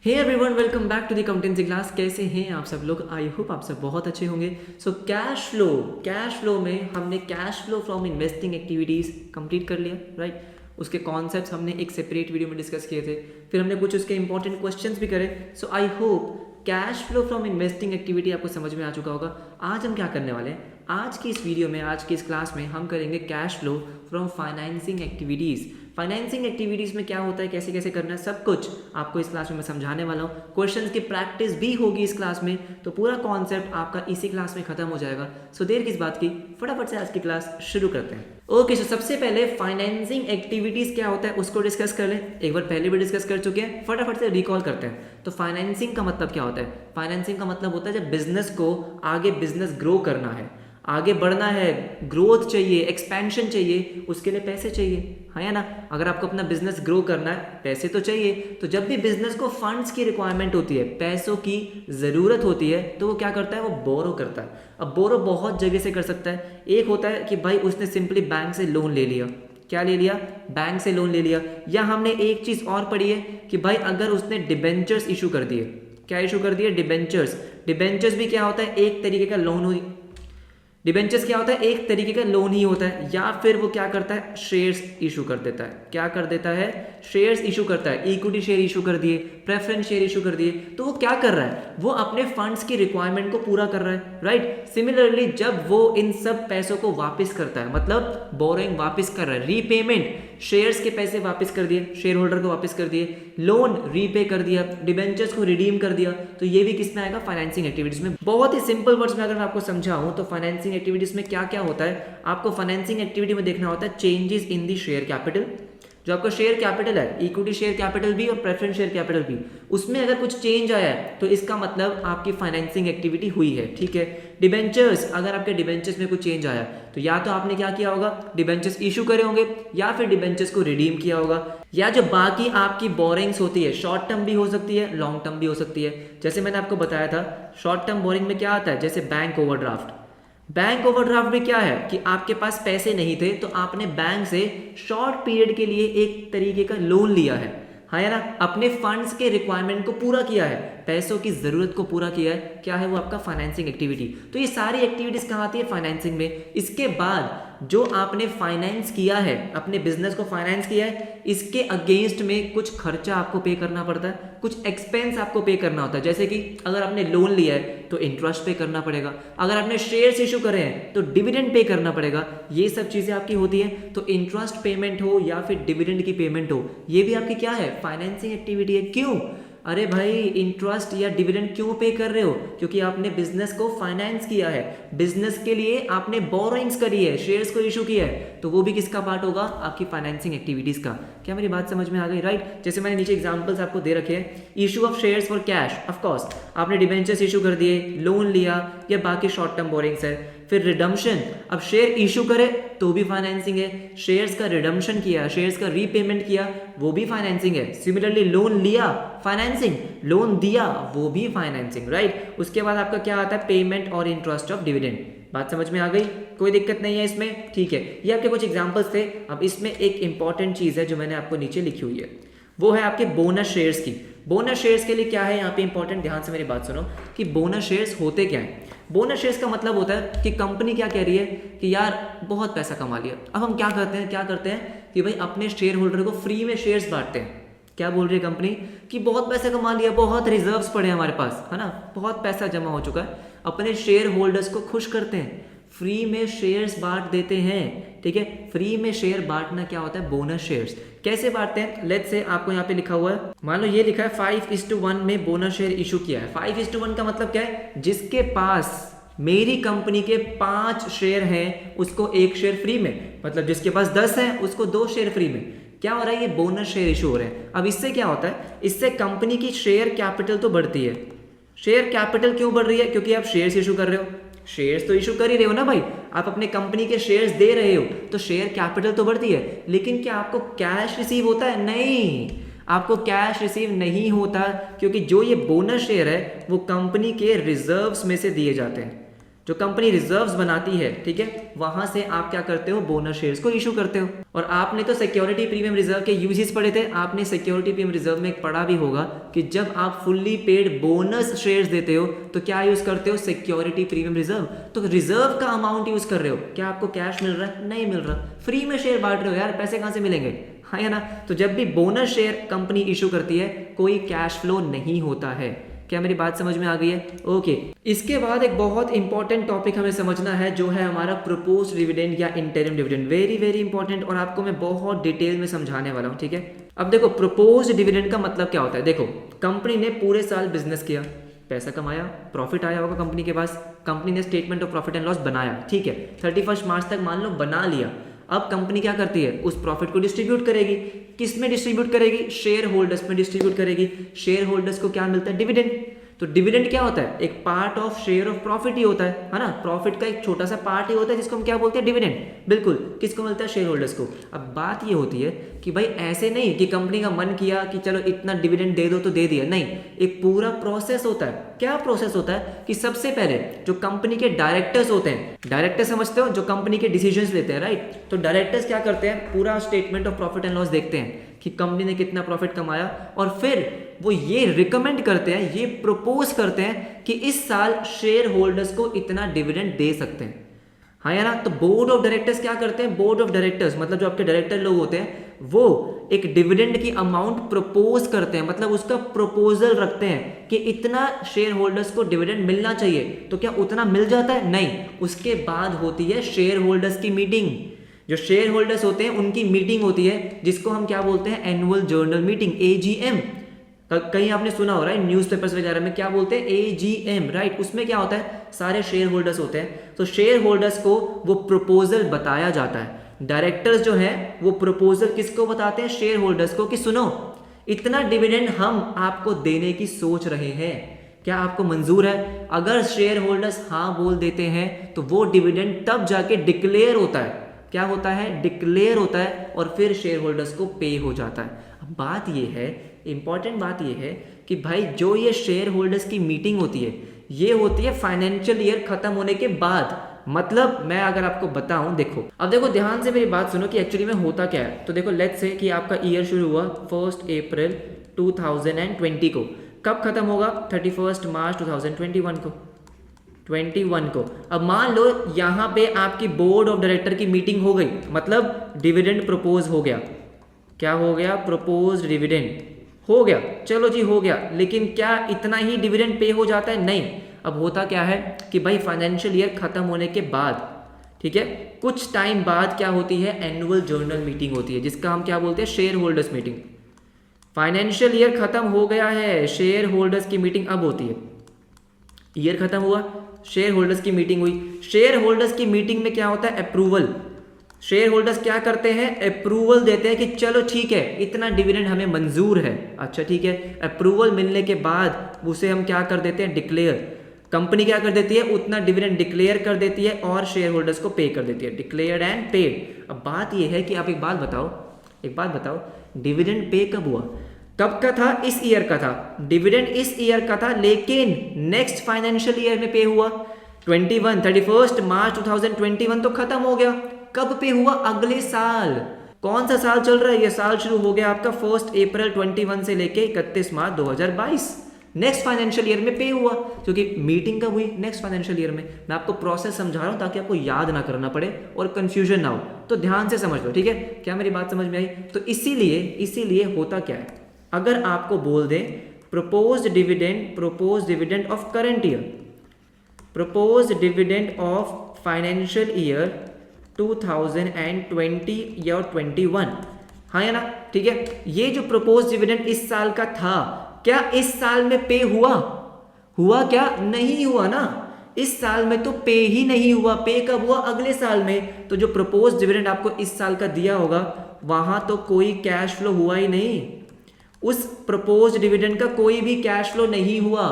Hey everyone, welcome back to the accountancy class. कैसे हैं आप सब लोग? आई होप आप सब बहुत अच्छे होंगे। सो कैश फ्लो में हमने cash flow from investing activities complete कर लिया, राइट। उसके कॉन्सेप्ट्स हमने एक सेपरेट वीडियो में डिस्कस किए थे, फिर हमने कुछ उसके इंपॉर्टेंट क्वेश्चंस भी करे। So I hope cash flow from investing activity आपको समझ में आ चुका होगा। आज हम क्या करने वाले हैं, आज की इस वीडियो में, आज की इस क्लास में हम करेंगे cash flow from financing activities. Financing activities में क्या होता है, कैसे कैसे करना है, सब कुछ आपको इस क्लास में मैं समझाने वाला हूँ। क्वेश्चंस की प्रैक्टिस भी होगी इस क्लास में, तो पूरा कॉन्सेप्ट आपका इसी क्लास में खत्म हो जाएगा। सो देर किस बात की, फटाफट से आज की क्लास शुरू करते हैं। ओके, सो सबसे पहले फाइनेंसिंग एक्टिविटीज़ क्या होता है उसको डिस्कस कर लें। एक बार पहले भी डिस्कस कर चुके हैं, फटाफट से रिकॉल करते हैं। तो फाइनेंसिंग का मतलब क्या होता है? फाइनेंसिंग का मतलब होता है जब बिजनेस को आगे बिजनेस ग्रो करना है, आगे बढ़ना है, ग्रोथ चाहिए, एक्सपेंशन चाहिए, उसके लिए पैसे चाहिए, है ना। अगर आपको अपना बिजनेस ग्रो करना है, पैसे तो चाहिए। तो जब भी बिजनेस को फंड्स की रिक्वायरमेंट होती है, पैसों की ज़रूरत होती है, तो वो क्या करता है, वो बोरो करता है। अब बोरो बहुत जगह से कर सकता है। एक होता है कि भाई उसने सिंपली बैंक से लोन ले लिया। क्या ले लिया? बैंक से लोन ले लिया। या हमने एक चीज़ और पढ़ी है कि भाई अगर उसने डिबेंचर्स इशू कर दिए। क्या इशू कर दिए? डिबेंचर्स। डिबेंचर्स भी क्या होता है, एक तरीके का लोन हुई। डिबेंचर्स क्या होता है, एक तरीके का लोन ही होता है। या फिर वो क्या करता है, शेयर्स इशू कर देता है। क्या कर देता है? शेयर्स इशू करता है। इक्विटी शेयर इशू कर दिए, प्रेफरेंस शेयर इशू कर दिए। तो वो क्या कर रहा है, वो अपने फंड्स की रिक्वायरमेंट को पूरा कर रहा है, राइट। सिमिलरली जब वो इन सब पैसों को वापस करता है, मतलब बोरोइंग वापस कर रहा है, रीपेमेंट, शेयर्स के पैसे वापस कर दिए, शेयर होल्डर को वापस कर दिए, लोन रीपे कर दिया, डिबेंचर्स को रिडीम कर दिया, तो ये भी किस में आएगा? फाइनेंसिंग एक्टिविटीज में। बहुत ही सिंपल वर्ड्स में अगर मैं आपको समझाऊं तो फाइनेंसिंग एक्टिविटीज में क्या क्या होता है, आपको फाइनेंसिंग एक्टिविटी में देखना होता है changes in the share capital. जो आपका शेयर कैपिटल है, इक्विटी शेयर कैपिटल भी और प्रेफरेंस शेयर कैपिटल भी, उसमें अगर कुछ चेंज आया है तो इसका मतलब आपकी फाइनेंसिंग एक्टिविटी हुई है, ठीक है। डिबेंचर्स, अगर आपके डिबेंचर्स में कुछ चेंज आया तो या तो आपने क्या किया होगा, डिबेंचर्स इशू करे होंगे, या फिर डिबेंचर्स को रिडीम किया होगा। या जो बाकी आपकी बोरिंग्स होती है, शॉर्ट टर्म भी हो सकती है, लॉन्ग टर्म भी हो सकती है। जैसे मैंने आपको बताया था, शॉर्ट टर्म बोरिंग में क्या आता है, जैसे बैंक ओवरड्राफ्ट। बैंक ओवरड्राफ्ट में क्या है कि आपके पास पैसे नहीं थे तो आपने बैंक से शॉर्ट पीरियड के लिए एक तरीके का लोन लिया है ना, अपने फंड्स के रिक्वायरमेंट को पूरा किया है, पैसों की जरूरत को पूरा किया है। क्या है वो? आपका फाइनेंसिंग एक्टिविटी। तो ये सारी एक्टिविटीज कहाँ आती है? फाइनेंसिंग में। इसके बाद जो आपने फाइनेंस किया है, अपने बिजनेस को फाइनेंस किया है, इसके अगेंस्ट में कुछ खर्चा आपको पे करना पड़ता है, कुछ एक्सपेंस आपको पे करना होता है। जैसे कि अगर आपने लोन लिया है तो इंटरेस्ट पे करना पड़ेगा, अगर आपने शेयर्स इशू करे हैं तो डिविडेंड पे करना पड़ेगा। ये सब चीजें आपकी होती हैं। तो इंटरेस्ट पेमेंट हो या फिर डिविडेंड की पेमेंट हो, ये भी आपकी क्या है? फाइनेंसिंग एक्टिविटी है। क्यों? अरे भाई, इंटरेस्ट या डिविडेंड क्यों पे कर रहे हो? क्योंकि आपने बिजनेस को फाइनेंस किया है, बिजनेस के लिए आपने बोरोइंग्स करी है, शेयर्स को इशू किया है, तो वो भी किसका पार्ट होगा? आपकी फाइनेंसिंग एक्टिविटीज का। क्या मेरी बात समझ में आ गई? राइट। जैसे मैंने नीचे एग्जांपल्स आपको दे रखे हैं। Issue of shares for cash, of course आपने डिबेंचर्स इशू कर दिए, लोन लिया, या बाकी शॉर्ट टर्म बोरिंग्स है। फिर रिडम्पशन, अब शेयर इशू करे तो भी फाइनेंसिंग है, शेयर्स का रिडम्पशन किया, शेयर्स का रीपेमेंट किया, वो भी फाइनेंसिंग है। सिमिलरली लोन लिया, फाइनेंसिंग, लोन दिया, वो भी फाइनेंसिंग, राइट। उसके बाद आपका क्या आता है? पेमेंट और इंटरेस्ट ऑफ डिविडेंड। बात समझ में आ गई? कोई दिक्कत नहीं है इसमें, ठीक है। ये आपके कुछ एग्जांपल्स थे। अब इसमें एक इंपॉर्टेंट चीज है जो मैंने आपको नीचे लिखी हुई है, वो है आपके बोनस शेयर्स की। बोनस शेयर्स के लिए क्या है यहाँ पे इंपॉर्टेंट, ध्यान से मेरी बात सुनो कि बोनस शेयर्स होते क्या है। बोनस शेयर्स का मतलब होता है कि कंपनी क्या कह रही है कि यार बहुत पैसा कमा लिया, अब हम क्या करते हैं कि भाई अपने शेयर होल्डर को फ्री में शेयर्स बांटते हैं। क्या बोल रही है कंपनी कि बहुत पैसा कमा लिया, बहुत रिजर्व्स पड़े हमारे पास, है ना, बहुत पैसा जमा हो चुका है, अपने शेयर होल्डर्स को खुश करते हैं, फ्री में शेयर्स बांट देते हैं, ठीक है। फ्री में शेयर बांटना क्या होता है? Bonus shares. कैसे बांटते हैं? लेट्स से आपको यहाँ पे लिखा हुआ है, मान लो ये लिखा है 5:1 में बोनस शेयर इशू किया है। 5:1 का मतलब क्या है? जिसके पास मेरी कंपनी के 5 शेयर हैं उसको 1 शेयर फ्री में, मतलब जिसके पास 10 है उसको 2 शेयर फ्री में। क्या हो रहा है? ये बोनस शेयर इशू हो रहे हैं। अब इससे क्या होता है? इससे कंपनी की शेयर कैपिटल तो बढ़ती है। शेयर कैपिटल क्यों बढ़ रही है? क्योंकि आप शेयर्स इशू कर रहे हो, शेयर्स तो इशू कर ही रहे हो ना भाई, आप अपने कंपनी के शेयर्स दे रहे हो, तो शेयर कैपिटल तो बढ़ती है। लेकिन क्या आपको कैश रिसीव होता है? नहीं, आपको कैश रिसीव नहीं होता, क्योंकि जो ये बोनस शेयर है वो कंपनी के रिजर्व्स में से दिए जाते हैं। जो कंपनी रिजर्व्स बनाती है, ठीक है, वहां से आप क्या करते हो, बोनस शेयर्स को इशू करते हो। और आपने तो सिक्योरिटी प्रीमियम रिजर्व के यूजेस पढ़े थे, आपने सिक्योरिटी प्रीमियम रिजर्व में एक पढ़ा भी होगा कि जब आप फुल्ली पेड बोनस शेयर्स देते हो तो क्या यूज करते हो, सिक्योरिटी प्रीमियम रिजर्व। तो रिजर्व का अमाउंट यूज कर रहे हो, क्या आपको कैश मिल रहा है, नहीं मिल रहा, फ्री में शेयर बांट रहे हो यार, पैसे कहां से मिलेंगे, हाँ या ना। तो जब भी बोनस शेयर कंपनी इशू करती है कोई कैश फ्लो नहीं होता है। क्या मेरी बात समझ में आ गई है? ओके। इसके बाद एक बहुत इंपॉर्टेंट टॉपिक हमें समझना है जो है हमारा प्रपोज डिविडेंड या interim dividend. Very very important, और आपको मैं बहुत डिटेल में समझाने वाला हूँ, ठीक है। अब देखो प्रपोज डिविडेंड का मतलब क्या होता है। देखो कंपनी ने पूरे साल बिजनेस किया, पैसा कमाया, प्रॉफिट आया होगा कंपनी के पास, कंपनी ने statement of profit and loss बनाया, ठीक है, 31 मार्च तक मान लो बना लिया। अब कंपनी क्या करती है, उस प्रॉफिट को डिस्ट्रीब्यूट करेगी। किस में डिस्ट्रीब्यूट करेगी, शेयर होल्डर्स में डिस्ट्रीब्यूट करेगी। शेयर होल्डर्स को क्या मिलता है, डिविडेंड। तो डिविडेंड क्या होता है, एक part of share of profit ही होता है ना, प्रॉफिट का एक छोटा सा पार्ट ही होता है जिसको हम क्या बोलते हैं, डिविडेंड। बिल्कुल, किसको मिलता है, शेयर होल्डर्स को। अब बात ये होती है कि भाई ऐसे नहीं कि कंपनी का मन किया कि चलो इतना डिविडेंड दे दो तो दे दिया, नहीं, एक पूरा प्रोसेस होता है। क्या प्रोसेस होता है कि सबसे पहले जो कंपनी के डायरेक्टर्स होते हैं, डायरेक्टर समझते हो, जो कंपनी के डिसीजंस लेते हैं, राइट। तो डायरेक्टर्स क्या करते हैं, पूरा statement of profit and loss देखते हैं कि कंपनी ने कितना प्रॉफिट कमाया, और फिर वो ये रिकमेंड करते हैं, ये प्रपोज करते हैं कि इस साल शेयर होल्डर्स को इतना डिविडेंड दे सकते हैं, हाँ या ना। तो बोर्ड ऑफ डायरेक्टर्स क्या करते हैं, बोर्ड ऑफ डायरेक्टर्स मतलब जो आपके डायरेक्टर लोग होते हैं वो एक डिविडेंड की अमाउंट प्रपोज करते हैं, मतलब उसका प्रपोजल रखते हैं कि इतना शेयर होल्डर्स को डिविडेंड मिलना चाहिए। तो क्या उतना मिल जाता है, नहीं, उसके बाद होती है शेयर होल्डर्स की मीटिंग। जो शेयर होल्डर्स होते हैं उनकी मीटिंग होती है जिसको हम क्या बोलते हैं, एनुअल जनरल मीटिंग, AGM। कहीं आपने सुना हो, राइट, न्यूज़पेपर्स वगैरह में क्या बोलते हैं, AGM, राइट। उसमें क्या होता है, सारे शेयर होल्डर्स होते हैं। तो शेयर होल्डर्स को वो प्रपोजल बताया जाता है। डायरेक्टर्स जो हैं वो प्रपोजल किसको बताते हैं, शेयर होल्डर्स को, कि सुनो इतना डिविडेंड हम आपको देने की सोच रहे हैं, क्या आपको मंजूर है। अगर शेयर होल्डर्स हाँ बोल देते हैं तो वो डिविडेंड तब जाके डिक्लेयर होता है। क्या होता है, डिक्लेयर होता है, और फिर शेयर होल्डर्स को पे हो जाता है। अब बात ये है, इंपॉर्टेंट बात ये है कि भाई जो ये शेयर होल्डर्स की मीटिंग होती है ये होती है फाइनेंशियल ईयर खत्म होने के बाद। मतलब मैं अगर आपको बताऊं, देखो अब देखो ध्यान से मेरी बात सुनो कि एक्चुअली में होता क्या है। तो देखो लेट्स से कि आपका ईयर शुरू हुआ 1 अप्रैल 2020 को, कब खत्म होगा, 31 मार्च 2021 को, 21 को। अब मान लो यहाँ पे आपकी बोर्ड ऑफ डायरेक्टर की मीटिंग हो गई, मतलब डिविडेंड प्रपोज हो गया। क्या हो गया, प्रपोज डिविडेंड हो गया, चलो जी हो गया। लेकिन क्या इतना ही डिविडेंड पे हो जाता है, नहीं। अब होता क्या है कि भाई फाइनेंशियल ईयर खत्म होने के बाद, ठीक है, कुछ टाइम बाद क्या होती है, एनुअल जनरल मीटिंग होती है जिसका हम क्या बोलते हैं, share holders meeting. Financial year खत्म हो गया है, शेयर होल्डर्स की मीटिंग अब होती है। ईयर खत्म हुआ, शेयर होल्डर्स की मीटिंग हुई। शेयर होल्डर्स की मीटिंग में क्या होता है, अप्रूवल। शेयर होल्डर्स क्या करते हैं, अप्रूवल देते हैं कि चलो ठीक है इतना डिविडेंड हमें मंजूर है। अच्छा ठीक है, अप्रूवल मिलने के बाद उसे हम क्या कर देते हैं, डिक्लेयर। कंपनी क्या कर देती है, उतना डिविडेंड डिक्लेयर कर देती है और शेयर होल्डर्स को पे कर देती है, डिक्लेयर्ड एंड पेड। अब बात यह है कि आप एक बात बताओ, डिविडेंड पे कब हुआ, कब का था, इस ईयर का था। डिविडेंड इस ईयर का था लेकिन नेक्स्ट फाइनेंशियल ईयर में पे हुआ। 31 मार्च 2021 तो खत्म हो गया, कब पे हुआ, अगले साल। कौन सा साल चल रहा है, ये साल शुरू हो गया आपका 1 अप्रैल 21 से लेके 31 मार्च 2022। नेक्स्ट फाइनेंशियल ईयर में पे हुआ, क्योंकि मीटिंग कब हुई, नेक्स्ट फाइनेंशियल ईयर में। मैं आपको प्रोसेस समझा रहा हूं ताकि आपको याद ना करना पड़े और कंफ्यूजन ना हो, तो ध्यान से समझ लो, ठीक है। क्या मेरी बात समझ में आई? तो इसीलिए होता क्या है, अगर आपको बोल दें propose dividend of current year, propose dividend of financial year 2020 या 21, हाँ या ना, ठीक है। ये जो प्रपोज डिविडेंड इस साल का था, क्या इस साल में पे हुआ क्या, नहीं हुआ ना। इस साल में तो पे ही नहीं हुआ, पे कब हुआ, अगले साल में। तो जो प्रपोज डिविडेंड आपको इस साल का दिया होगा वहां तो कोई कैश फ्लो हुआ ही नहीं, उस प्रपोज डिविडेंड का कोई भी कैश फ्लो नहीं हुआ,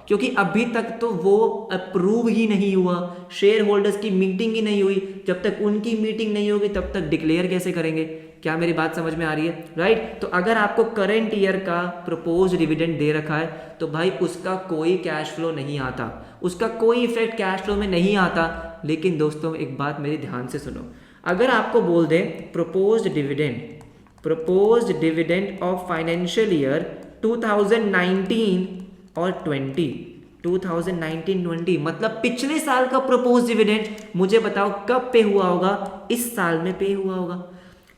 क्योंकि अभी तक तो वो अप्रूव ही नहीं हुआ, शेयर होल्डर्स की मीटिंग ही नहीं हुई। जब तक उनकी मीटिंग नहीं होगी तब तक डिक्लेयर कैसे करेंगे, क्या मेरी बात समझ में आ रही है, राइट। तो अगर आपको करंट ईयर का प्रपोज डिविडेंड दे रखा है तो भाई उसका कोई कैश फ्लो नहीं आता, उसका कोई इफेक्ट कैश फ्लो में नहीं आता। लेकिन दोस्तों एक बात मेरी ध्यान से सुनो, अगर आपको बोल दें proposed dividend of financial year 2019 और 2020 मतलब पिछले साल का प्रपोज डिविडेंड, मुझे बताओ कब पे हुआ होगा, इस साल में पे हुआ होगा।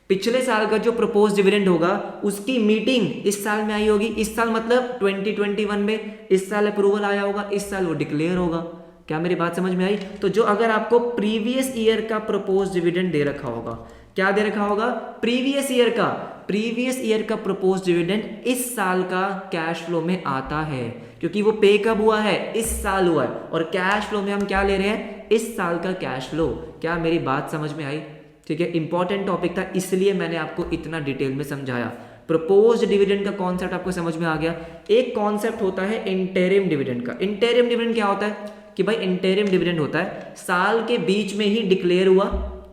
पिछले साल का जो प्रपोज डिविडेंड होगा उसकी मीटिंग इस साल में आई होगी, इस साल मतलब 2021 में, इस साल अप्रूवल आया होगा, इस साल वो डिक्लेयर होगा। क्या मेरी बात समझ में आई? तो जो अगर आपको प्रीवियस ईयर का प्रपोज डिविडेंड दे रखा होगा, क्या दे रखा होगा, प्रीवियस ईयर का प्रपोज डिविडेंड इस साल का कैश फ्लो में आता है, क्योंकि वो पे कब हुआ है, इस साल हुआ है, और कैश फ्लो में हम क्या ले रहे हैं, इस साल का कैश फ्लो। क्या मेरी बात समझ में आई? ठीक है, इंपॉर्टेंट टॉपिक था इसलिए मैंने आपको इतना डिटेल में समझाया। प्रपोज्ड डिविडेंड का कॉन्सेप्ट आपको समझ में आ गया। एक कॉन्सेप्ट होता है इंटरिम डिविडेंड का। इंटरिम डिविडेंड क्या होता है कि भाई इंटरिम डिविडेंड होता है साल के बीच में ही डिक्लेयर हुआ,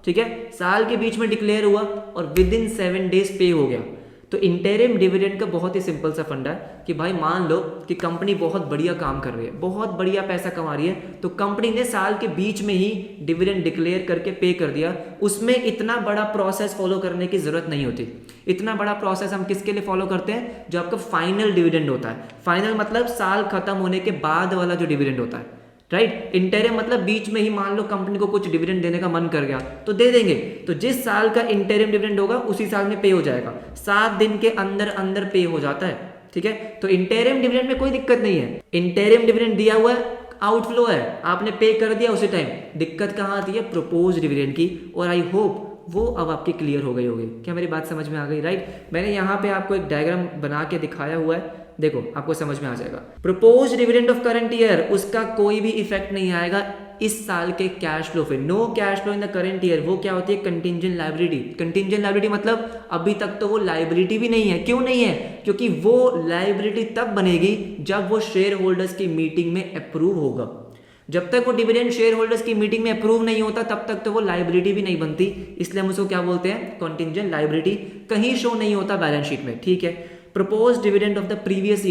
ठीक है, साल के बीच में डिक्लेयर हुआ और विद इन 7 डेज पे हो गया। तो इंटरिम डिविडेंड का बहुत ही सिंपल सा फंडा है कि भाई मान लो कि कंपनी बहुत बढ़िया काम कर रही है, बहुत बढ़िया पैसा कमा रही है, तो कंपनी ने साल के बीच में ही डिविडेंड डिक्लेयर करके पे कर दिया। उसमें इतना बड़ा प्रोसेस फॉलो करने की जरूरत नहीं होती। इतना बड़ा प्रोसेस हम किसके लिए फॉलो करते हैं, जो आपका फाइनल डिविडेंड होता है। फाइनल मतलब साल खत्म होने के बाद वाला जो डिविडेंड होता है, राइट। इंटरिम मतलब बीच में ही मान लो कंपनी को कुछ डिविडेंड देने का मन कर गया तो दे देंगे, तो जिस साल का इंटरिम डिविडेंड होगा उसी साल में पे हो जाएगा, 7 दिन के अंदर अंदर पे हो जाता है, ठीक है। तो इंटरिम डिविडेंड में कोई दिक्कत नहीं है। इंटरिम डिविडेंड दिया हुआ है, आउटफ्लो है, आपने पे कर दिया उसी टाइम। दिक्कत कहाँ आती है, प्रपोज डिविडेंड की, और आई होप वो अब आपकी क्लियर हो गई होगी। क्या मेरी बात समझ में आ गई, राइट। मैंने यहाँ पे आपको एक डायग्राम बना के दिखाया हुआ है, देखो आपको समझ में आ जाएगा। Propose dividend of current year, उसका कोई भी इफेक्ट नहीं आएगा इस साल के कैश फ्लो पे। No cash flow in the current year. वो क्या होती है, कंटिंजेंट लायबिलिटी। कंटिंजेंट लायबिलिटी मतलब अभी तक तो वो लायबिलिटी भी नहीं है। क्यों नहीं है, क्योंकि वो लायबिलिटी तब बनेगी जब वो शेयर होल्डर्स की मीटिंग में अप्रूव होगा। जब तक वो डिविडेंड शेयर होल्डर्स की मीटिंग में अप्रूव नहीं होता तब तक तो वो लायबिलिटी भी नहीं बनती, इसलिए हम उसको क्या बोलते हैं, कंटिंजेंट लायबिलिटी। कहीं शो नहीं होता बैलेंस शीट में, ठीक है। Propose dividend of the previous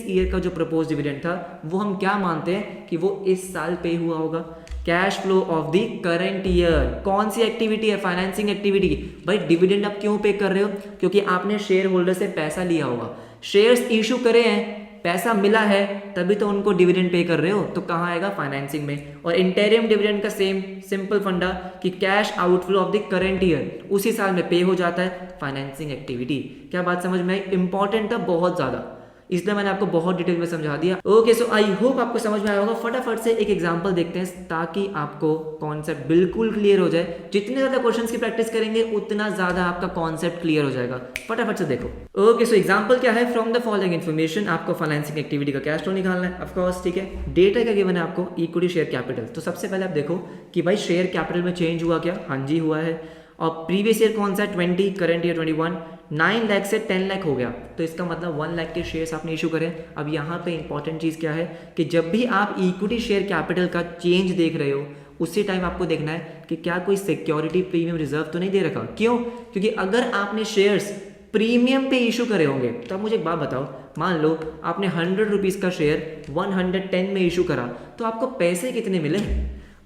year का जो प्रपोज डिविडेंड था वो हम क्या मानते हैं कि वो इस साल पे हुआ होगा। Cash flow of the current year, कौन सी एक्टिविटी है, फाइनेंसिंग एक्टिविटी। भाई डिविडेंड आप क्यों पे कर रहे हो, क्योंकि आपने शेयर होल्डर से पैसा लिया होगा, शेयर्स इशू करे हैं, पैसा मिला है, तभी तो उनको डिविडेंड पे कर रहे हो, तो कहाँ आएगा, फाइनेंसिंग में। और इंटरिम डिविडेंड का सेम सिंपल फंडा कि cash outflow of the current year उसी साल में पे हो जाता है, फाइनेंसिंग एक्टिविटी। क्या बात समझ में आई? इंपॉर्टेंट था बहुत ज्यादा, इसलिए मैंने आपको बहुत डिटेल में समझा दिया। ओके, सो आई होप आपको समझ में आया होगा। फटाफट से एक एग्जांपल देखते हैं ताकि आपको कॉन्सेप्ट बिल्कुल क्लियर हो जाए। जितने ज्यादा क्वेश्चंस की प्रैक्टिस करेंगे उतना ज्यादा आपका कॉन्सेप्ट क्लियर हो जाएगा। फटाफट से देखो। ओके, सो एग्जांपल क्या है, फ्रॉम द फॉलोइंग इन्फॉर्मेशन आपको फाइनेंसिंग एक्टिविटी का कैश फ्लो निकालना है, ऑफ कोर्स, ठीक है। डेटा क्या गिवन है आपको, इक्विटी शेयर कैपिटल। तो सबसे पहले आप देखो कि भाई शेयर कैपिटल में चेंज हुआ क्या, हाँ जी हुआ है। और प्रीवियस ईयर कौन सा है, 20, करंट ईयर 21, 9 लाख से 10 लाख हो गया, तो इसका मतलब 1 लाख के शेयर्स आपने इशू करें। अब यहाँ पे इंपॉर्टेंट चीज़ क्या है कि जब भी आप इक्विटी शेयर कैपिटल का चेंज देख रहे हो उसी टाइम आपको देखना है कि क्या कोई सिक्योरिटी प्रीमियम रिजर्व तो नहीं दे रखा। क्यों, क्योंकि अगर आपने शेयर्स प्रीमियम पे इशू करे होंगे तो मुझे एक बात बताओ, मान लो आपने 100 रुपीज़ का शेयर 110 में इशू करा, तो आपको पैसे कितने मिले,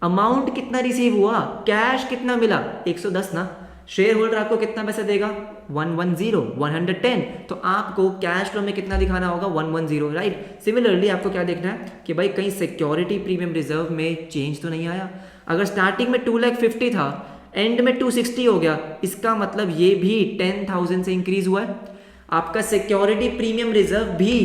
अमाउंट कितना रिसीव हुआ, कैश कितना मिला, 110 ना। शेयर होल्डर आपको कितना पैसा देगा, 110, तो आपको कैश फ्लो में कितना दिखाना होगा, 110, राइट। सिमिलरली आपको क्या देखना है कि भाई कहीं सिक्योरिटी प्रीमियम रिजर्व में चेंज तो नहीं आया। अगर स्टार्टिंग में 2,50,000 था, एंड में 260 हो गया, इसका मतलब ये भी 10,000 से इंक्रीज हुआ है। आपका सिक्योरिटी प्रीमियम रिजर्व भी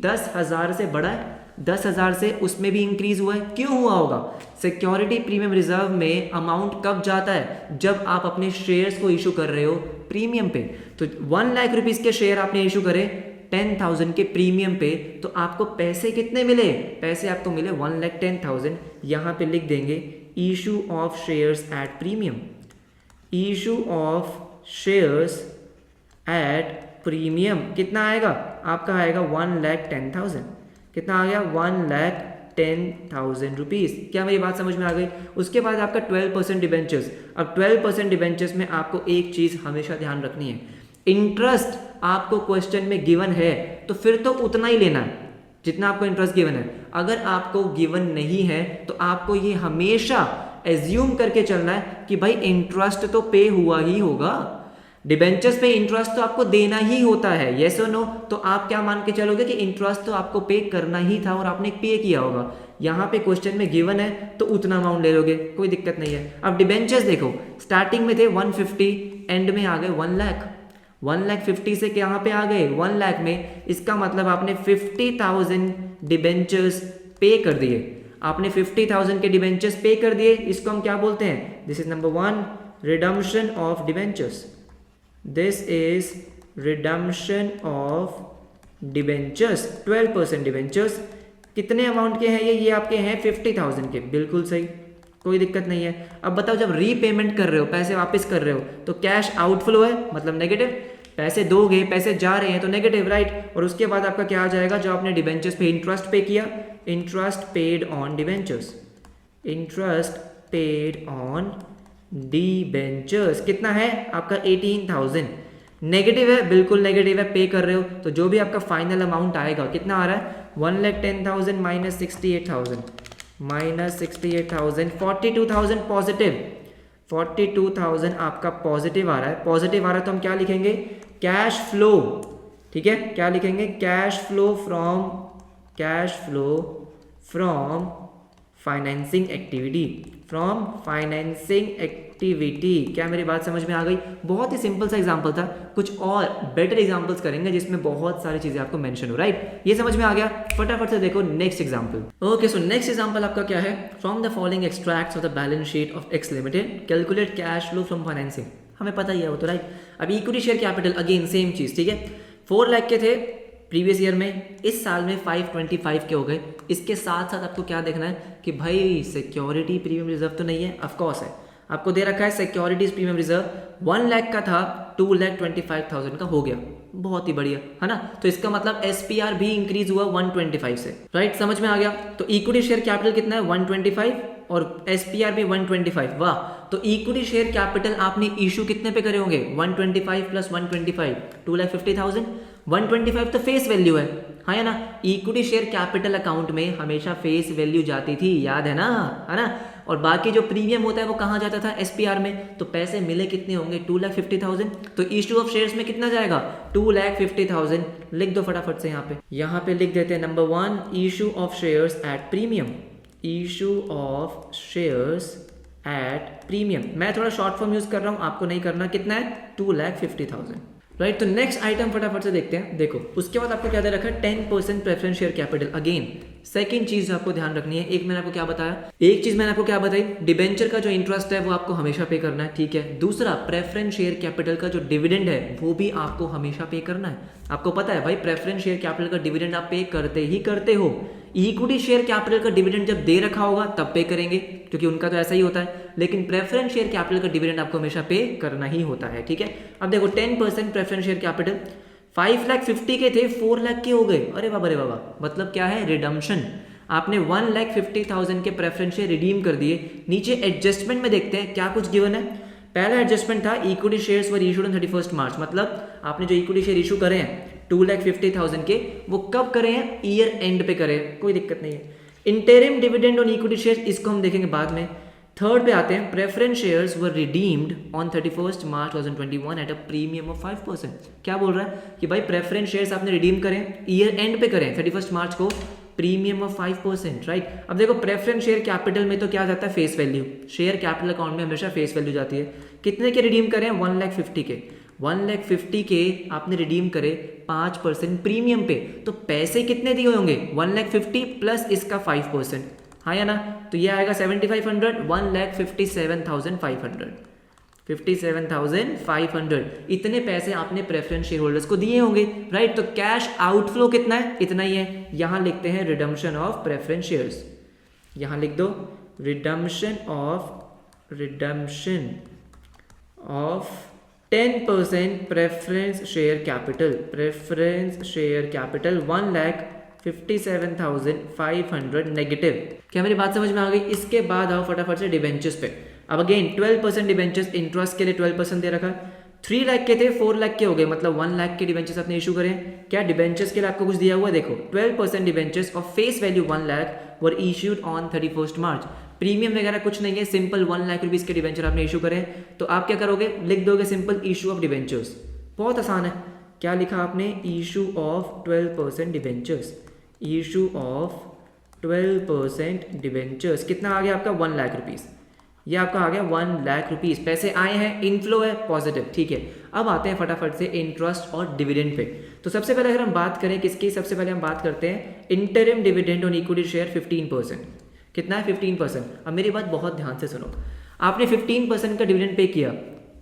10,000 से बढ़ा है, 10,000 से उसमें भी इंक्रीज हुआ है। क्यों हुआ होगा, सिक्योरिटी प्रीमियम रिजर्व में अमाउंट कब जाता है, जब आप अपने शेयर्स को इशू कर रहे हो प्रीमियम पे। तो 1 लाख रुपीस के शेयर आपने इशू करे 10,000 के प्रीमियम पे, तो आपको पैसे कितने मिले, पैसे आपको मिले 1,10,000। यहाँ पे लिख देंगे issue of shares at premium, issue of shares at premium कितना आएगा आपका, आएगा 1,10,000। कितना आ गया, 1,10,000 10,000 रुपीज़। क्या मेरी बात समझ में आ गई? उसके बाद आपका 12% डिबेंचर्स। अब 12% डिबेंचर्स में आपको एक चीज़ हमेशा ध्यान रखनी है, इंटरेस्ट आपको क्वेश्चन में गिवन है तो फिर तो उतना ही लेना है जितना आपको इंटरेस्ट गिवन है। अगर आपको गिवन नहीं है तो आपको ये हमेशा एज्यूम करके चलना है कि भाई इंटरेस्ट तो पे हुआ ही होगा, डिबेंचर्स पे इंटरेस्ट तो आपको देना ही होता है, येस और नो। तो आप क्या मान के चलोगे कि इंटरेस्ट तो आपको पे करना ही था और आपने पे किया होगा। यहाँ पे क्वेश्चन में गिवन है तो उतना अमाउंट ले लोगे, कोई दिक्कत नहीं है। अब डिबेंचर्स देखो, स्टार्टिंग में थे 150, एंड में आ गए 1 लाख। 1,50,000 से यहाँ पे आ गए 1 लाख में। इसका मतलब आपने 50,000 डिबेंचर्स पे कर दिए। आपने 50,000 के डिबेंचर्स पे कर दिए, इसको हम क्या बोलते हैं? This is number 1, redemption of debentures. This is redemption of debentures. 12% debentures कितने अमाउंट के हैं ये आपके हैं 50,000 के, बिल्कुल सही, कोई दिक्कत नहीं है। अब बताओ, जब रीपेमेंट कर रहे हो, पैसे वापस कर रहे हो, तो कैश आउटफ्लो है, मतलब नेगेटिव। पैसे दोगे, पैसे जा रहे हैं तो नेगेटिव, राइट। और उसके बाद आपका क्या आ जाएगा? जो आपने डिबेंचर्स पे इंटरेस्ट पे किया, interest paid on debentures, interest paid on debentures कितना है आपका? 18,000। नेगेटिव है, बिल्कुल नेगेटिव है, पे कर रहे हो तो जो भी आपका फाइनल अमाउंट आएगा कितना आ रहा है? 1,10,000 माइनस 68,000, माइनस 68,000, 42,000 पॉजिटिव। 42,000 आपका पॉजिटिव आ रहा है। पॉजिटिव आ रहा है तो हम क्या लिखेंगे? कैश फ्लो, ठीक है। क्या लिखेंगे? Cash flow from financing activity, from financing activity. क्या मेरी बात समझ में आ गई? बहुत ही सिंपल सा एग्जांपल था, कुछ और बेटर एग्जांपल्स करेंगे जिसमें बहुत सारी चीजें आपको मेंशन हो, राइट। ये समझ में आ गया? फटाफट से देखो next example. Okay, so next example आपका क्या है? From the following extracts of the balance sheet of x limited calculate cash flow from financing. हमें पता ही है वो तो, राइट। अब equity share capital, again same चीज, ठीक है। 4 लाख के थे प्रीवियस ईयर में, इस साल में 525 के हो गए। इसके साथ साथ आपको क्या देखना है कि भाई सिक्योरिटी प्रीमियम रिजर्व तो नहीं है, ऑफ कोर्स है, आपको दे रखा है सिक्योरिटीज प्रीमियम रिजर्व 1 लाख का था, 2,25,000 का हो गया, बहुत ही बढ़िया है ना। तो इसका मतलब एसपीआर भी इंक्रीज हुआ 125 से, राइट। समझ में आ गया? तो इक्विटी शेयर कैपिटल कितना है? 125 और एसपीआर भी 125, वाह। तो इक्विटी शेयर कैपिटल आपने इशू कितने पे करे होंगे? 125 प्लस 125, 2,50,000। 125 तो फेस वैल्यू है, हाँ या ना। इक्विटी शेयर कैपिटल अकाउंट में हमेशा फेस वैल्यू जाती थी, याद है ना, है ना। और बाकी जो प्रीमियम होता है वो कहाँ जाता था? एसपीआर में। तो पैसे मिले कितने होंगे? 2,50,000। तो इशू ऑफ शेयर्स में कितना जाएगा? 2,50,000। लिख दो फटाफट से यहाँ पे लिख देते हैं number 1, issue of shares at premium, issue of shares at premium. मैं थोड़ा शॉर्ट फॉर्म यूज कर रहा हूँ, आपको नहीं करना। कितना है? 2,50,000, राइट। तो नेक्स्ट आइटम फटाफट से देखते हैं। देखो उसके बाद आपको क्या दे रखा है? 10% preference share capital. Again second चीज जो आपको ध्यान रखनी है, एक मैंने आपको क्या बताया, एक चीज मैंने आपको क्या बताई, डिबेंचर का जो इंटरेस्ट है वो आपको हमेशा पे करना है, ठीक है। दूसरा, प्रेफरेंस शेयर कैपिटल का जो डिविडेंड है वो भी आपको हमेशा पे करना है। आपको पता है भाई, प्रेफरेंस शेयर कैपिटल का डिविडेंड आप पे करते ही करते हो। इक्विटी शेयर कैपिटल का डिविडेंड जब दे रखा होगा तब पे करेंगे, क्योंकि उनका तो ऐसा ही होता है। लेकिन प्रेफरेंस शेयर कैपिटल का डिविडेंड आपको हमेशा पे करना ही होता है, ठीक है। अब देखो 10% प्रेफरेंस शेयर कैपिटल, 5,50,000 के थे, 4 लाख के हो गए। अरे बाबा रे बाबा, मतलब क्या है? रिडम्पशन। आपने 1,50,000 के प्रेफरेंस शेयर रिडीम कर दिए। नीचे एडजस्टमेंट में देखते हैं क्या कुछ गिवन है। पहला एडजस्टमेंट था equity shares were issued on 31 मार्च, मतलब आपने जो इक्विटी शेयर इशू करे हैं 2,50,000 के, वो कब करे हैं? ईयर एंड पे करे, कोई दिक्कत नहीं है। Interim dividend on equity share, इसको हम देखेंगे बाद में। थर्ड पे आते हैं, preference shares were redeemed on 31 March 2021 at a premium of 5%। क्या बोल रहा है कि भाई प्रेफरेंस शेयर्स आपने रिडीम करें, ईयर एंड पे करें 31 मार्च को, प्रीमियम ऑफ 5%, राइट। अब देखो प्रेफरेंस शेयर कैपिटल में तो क्या जाता है? Face value. Share capital account में हमेशा फेस वैल्यू जाती है। कितने के रिडीम करें? 1,50,000 के। 1,50,000 के आपने रिडीम करे 5% प्रीमियम पे, तो पैसे कितने दिए होंगे? 1,50,000 प्लस इसका 5%, हाँ या ना। तो ये आएगा 7,500, 1,57,500, 57,500। इतने पैसे आपने प्रेफरेंस शेयर होल्डर्स को दिए होंगे, राइट। तो कैश आउटफ्लो कितना है? इतना ही है। यहां लिखते हैं रिडम्पशन ऑफ प्रेफरेंस शेयर्स, यहां लिख दो redemption of 10% preference share capital, preference share capital 1 lakh 57,500 negative. क्या मेरी बात समझ में आ गई? इसके बाद आओ फटाफट से डिबेंचर्स पे। अब अगेन 12% डिबेंचर्स, इंटरेस्ट के लिए 12% दे रखा। 3 लाख के थे 4 लाख के हो गए, मतलब 1 लाख के डिबेंचर्स आपने इशू करें। क्या डिबेंचर्स के लिए आपको कुछ दिया हुआ? देखो 12% debentures of face value 1 lakh were issued on 31 March. Premium वगैरह कुछ नहीं है, सिंपल 1 लाख रुपीज के डिबेंचर आपने इशू करें, तो आप क्या करोगे? लिख दोगे सिंपल इशू ऑफ डिबेंचर्स। बहुत आसान है। क्या लिखा आपने? Issue of 12% debentures, issue of 12% debentures. कितना आ गया आपका? 1 लाख रुपीज। ये आपका आ गया 1 लाख रुपीज। पैसे आए हैं, इनफ्लो है, पॉजिटिव, ठीक है। अब आते हैं फटाफट से इंटरेस्ट और डिविडेंड पे। तो सबसे पहले अगर हम बात करें किसकी, सबसे पहले हम बात करते हैं interim dividend on equity share 15%। कितना है? 15%। अब मेरी बात बहुत ध्यान से सुनो। आपने 15% का डिविडेंड पे किया,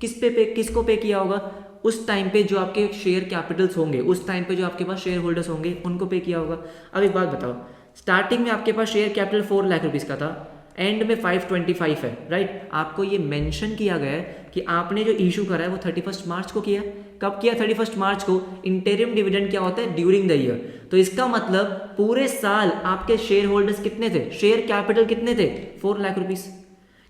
किसको पे किया होगा? उस टाइम पे जो आपके शेयर कैपिटल्स होंगे, उस टाइम पे जो आपके पास शेयर होल्डर्स होंगे, उनको पे किया होगा। अब एक बात बताओ, स्टार्टिंग में आपके पास शेयर कैपिटल 4 लाख रुपीज का था, एंड में 525 है, राइट। आपको ये मेंशन किया गया है कि आपने जो इशू करा है वो 31 मार्च को किया। कब किया? 31 मार्च को। इंटरिम डिविडेंड क्या होता है? During the year. तो इसका मतलब पूरे साल आपके शेयर होल्डर्स कितने थे? शेयर कैपिटल कितने थे? 4 लाख रुपीज।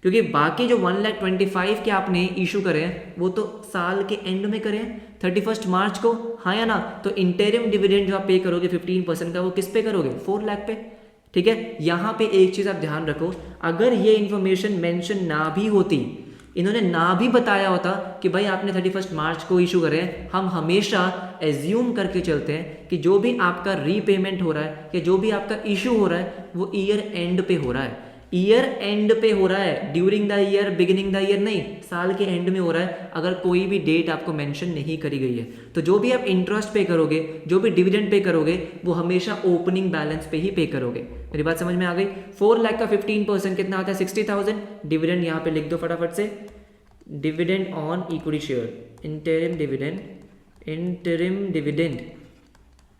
क्योंकि बाकी जो 1,25,000 के आपने इशू करे हैं वो तो साल के एंड में करे हैं, 31 मार्च को, हाँ या ना। तो इंटरिम डिविडेंड जो आप पे करोगे 15% का, वो किस पे करोगे? 4 लाख पे, ठीक है। यहाँ पे एक चीज आप ध्यान रखो, अगर ये इंफॉर्मेशन मेंशन ना भी होती, इन्होंने ना भी बताया होता कि भाई आपने 31 मार्च को इशू करे, हम हमेशा एज्यूम करके चलते हैं कि जो भी आपका रीपेमेंट हो रहा है या जो भी आपका इशू हो रहा है वो ईयर एंड पे हो रहा है। ईयर एंड पे हो रहा है, during the year, beginning the year नहीं, साल के एंड में हो रहा है। अगर कोई भी डेट आपको मेंशन नहीं करी गई है तो जो भी आप इंटरेस्ट पे करोगे, जो भी डिविडेंड पे करोगे, वो हमेशा ओपनिंग बैलेंस पे ही पे करोगे। मेरी बात समझ में आ गई? 4 लाख का 15% कितना आता है? 60,000। डिविडेंड यहाँ पे लिख दो फटाफट से, dividend on equity share, interim dividend, interim dividend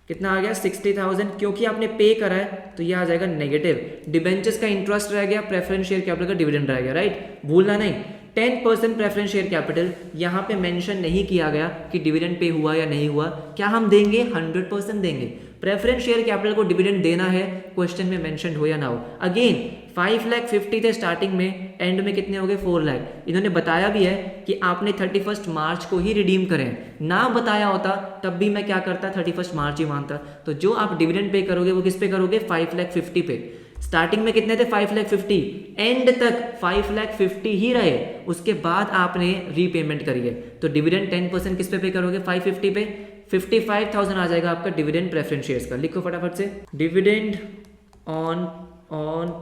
कितना आ गया? 60,000। क्योंकि आपने पे करा है तो ये आ जाएगा नेगेटिव। डिबेंचर्स का इंटरेस्ट रह गया, प्रेफरेंस शेयर कैपिटल का डिविडेंड रह गया, राइट, भूलना नहीं। 10% प्रेफरेंस शेयर कैपिटल, यहाँ पे मेंशन नहीं किया गया कि डिविडेंड पे हुआ या नहीं हुआ। क्या हम देंगे? 100% देंगे। प्रेफरेंस शेयर कैपिटल को डिविडेंड देना है, क्वेश्चन में मेंशन हो या ना हो। अगेन 5,50,000 थे स्टार्टिंग में, एंड में कितने हो गए? 4 लाख। इन्होंने बताया भी है कि आपने 31 मार्च को ही रिडीम करें, ना बताया होता तब भी मैं क्या करता? 31 मार्च ही मानता। तो जो आप डिविडेंड पे करोगे वो किस पे करोगे? 5,50,000 पे। स्टार्टिंग में कितने थे? 5,50,000, एंड तक 5,50,000 ही रहे, उसके बाद आपने रीपेमेंट करी है। तो डिविडेंड 10% किस पे करोगे? 550 पे। 55,000 आ जाएगा आपका डिविडेंड प्रेफरेंस शेयर्स का। लिखो फटाफट से, dividend on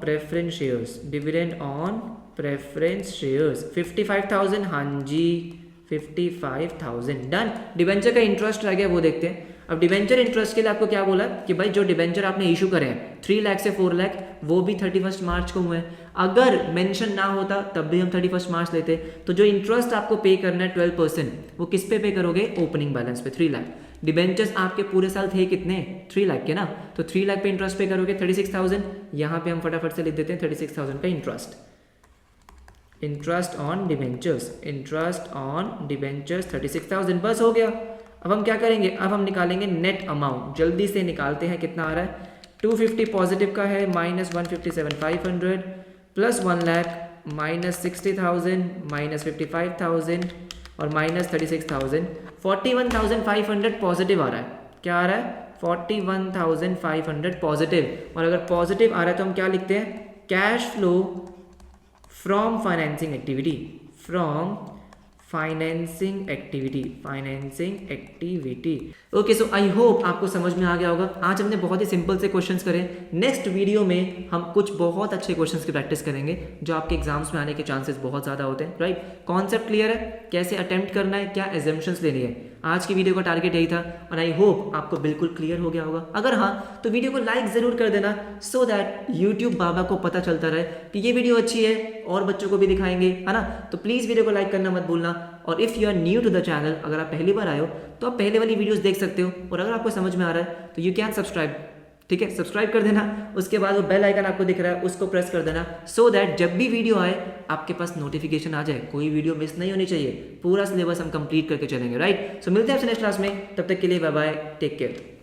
preference shares, dividend on preference shares 55,000। हाँ जी, 55,000 डन। डिबेंचर का इंटरेस्ट रह गया, वो देखते हैं। अब डिबेंचर इंटरेस्ट के लिए आपको क्या बोला कि भाई जो डिबेंचर आपने इशू करे हैं 3 लाख से 4 लाख, वो भी 31 मार्च को हुए हैं। अगर मेंशन ना होता तब भी हम 31 मार्च लेते। तो जो इंटरेस्ट आपको पे करना है 12%, वो किस पे करोगे? ओपनिंग बैलेंस पे, 3 लाख। डिबेंचर्स आपके पूरे साल थे कितने? 3 लाख के ना, तो 3 लाख पे इंटरेस्ट पे करोगे 36,000। यहाँ पे हम फटाफट से लिख देते हैं 36,000 का interest, interest on debentures, interest on debentures 36,000, बस हो गया। अब हम क्या करेंगे? अब हम निकालेंगे नेट अमाउंट, जल्दी से निकालते हैं। कितना आ रहा है? 250 पॉजिटिव का है, minus 157,500 plus 1 lakh minus 60,000 minus 55,000 और माइनस 36,000, 41,500 पॉजिटिव आ रहा है। क्या आ रहा है? 41,500 पॉजिटिव। और अगर पॉजिटिव आ रहा है तो हम क्या लिखते हैं? Cash flow from financing activity, from financing activity, financing activity. Okay, so I hope आपको समझ में आ गया होगा। आज हमने बहुत ही सिंपल से क्वेश्चंस करे। नेक्स्ट वीडियो में हम कुछ बहुत अच्छे क्वेश्चंस की प्रैक्टिस करेंगे जो आपके एग्जाम्स में आने के चांसेस बहुत ज़्यादा होते हैं, राइट। कॉन्सेप्ट क्लियर है, कैसे अटेम्प्ट करना है, क्या एजम्पशंस लेनी है। आज की वीडियो का टारगेट यही था और आई होप आपको बिल्कुल क्लियर हो गया होगा। अगर हाँ तो वीडियो को लाइक ज़रूर कर देना, सो दैट यूट्यूब बाबा को पता चलता रहे कि ये वीडियो अच्छी है और बच्चों को भी दिखाएंगे, है ना। तो प्लीज़ वीडियो को लाइक करना मत भूलना। और if you are new to the channel, अगर आप पहली बार आए हो तो आप पहले वाली वीडियोस देख सकते हो, और अगर आपको समझ में आ रहा है तो यू कैन सब्सक्राइब, ठीक है, सब्सक्राइब कर देना। उसके बाद वो बेल आइकन आपको दिख रहा है, उसको प्रेस कर देना, सो दैट जब भी वीडियो आए आपके पास नोटिफिकेशन आ जाए। कोई वीडियो मिस नहीं होनी चाहिए, पूरा सिलेबस हम कंप्लीट करके चलेंगे, राइट। सो मिलते हैं आपसे नेक्स्ट क्लास में, तब तक के लिए बाय बाय, टेक केयर।